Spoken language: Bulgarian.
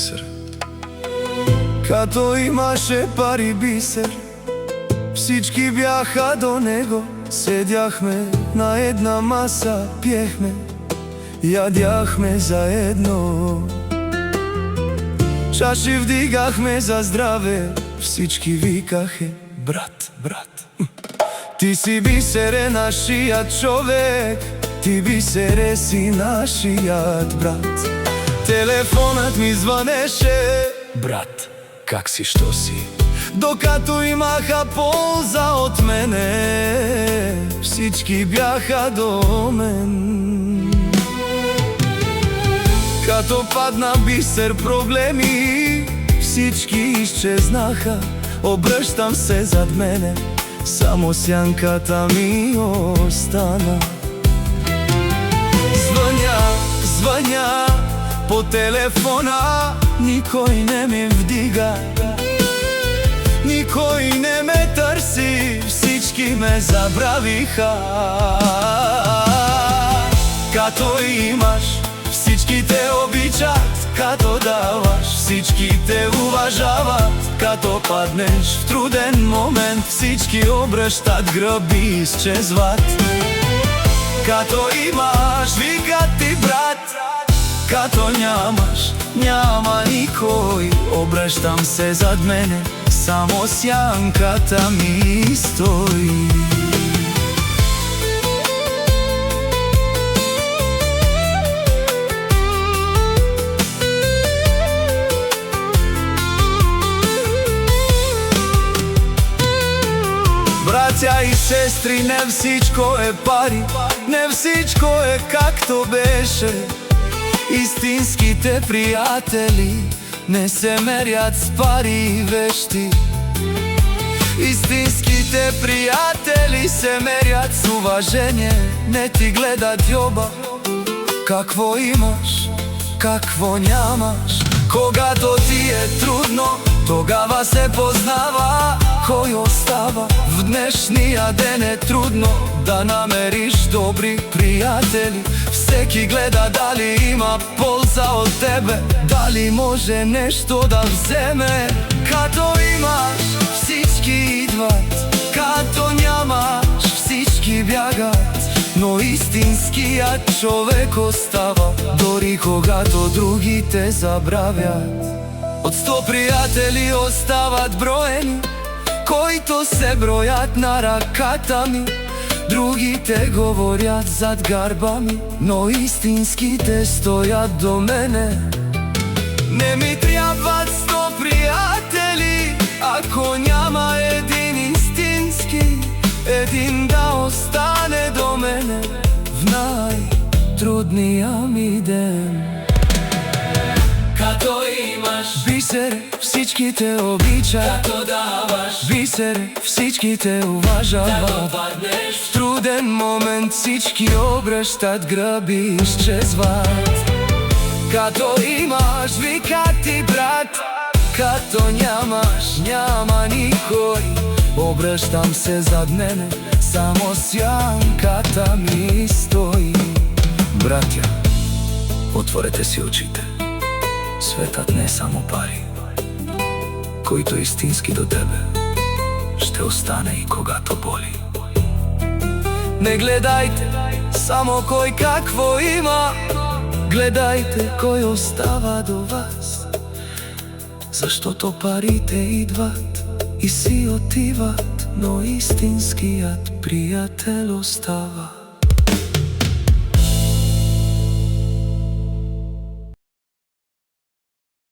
бисер. Като имаше пари бисер, всички бяха до него. Седяхме на една маса, пиехме, ядяхме заедно. Чаши вдигахме за здраве, всички викаха: брат, брат. Ти си бисере нашият човек, ти бисере си нашият брат. Телефонът ми звънеше: брат, как си, що си? Докато имаха полза от мене, всички бяха до мен. Като падна бисер проблеми, всички изчезнаха. Обръщам се зад мене, само сянката ми остана. Звъня по телефона, никой не ми вдига, никой не ме търси, всички ме забравиха. Като имаш, всички те обичат, като даваш, всички те уважават. Като паднеш в труден момент, всички обръщат гръб и изчезват. Като имаш, викат ти брат, като нямаш, няма никой. Обръщам се зад мене, само сянката ми стои. Братя и сестри, не всичко е пари, не всичко е както беше. Истинските приятели не се мерят с пари и вещи. Истинските приятели се мерят с уважение, не ти гледат йоба какво имаш, какво нямаш. Когато ти е трудно, тогава се познава кой остава. В днешния ден е трудно да намериш добри приятели. Всеки гледа дали има полза от тебе, дали може нещо да вземе. Като имаш, всички идват, като нямаш, всички бягат. Но истинският човек остава, дори когато другите забравят. От 100 приятели остават броени, които се броят на ръката ми. Другите говорят зад гърба ми, но истинските стоят до мене. Не ми трябват 100 приятели, ако няма един истински, един да остане до мене в най-трудния ми ден. Като имаш бисер, всички те обичат. Като даваш бисер, всички те уважават. Като паднеш в труден момент, всички обръщат гръб и изчезват. Като имаш, викат ти брат, като нямаш, няма никой. Обръщам се зад мене, само сянката ми стои. Братя, отворете си очите. Светът не е само пари. Който е истински до тебе, ще остане и когато боли. Не гледайте само кой какво има, гледайте кой остава до вас. Защото парите идват и си отиват, но истинският приятел остава.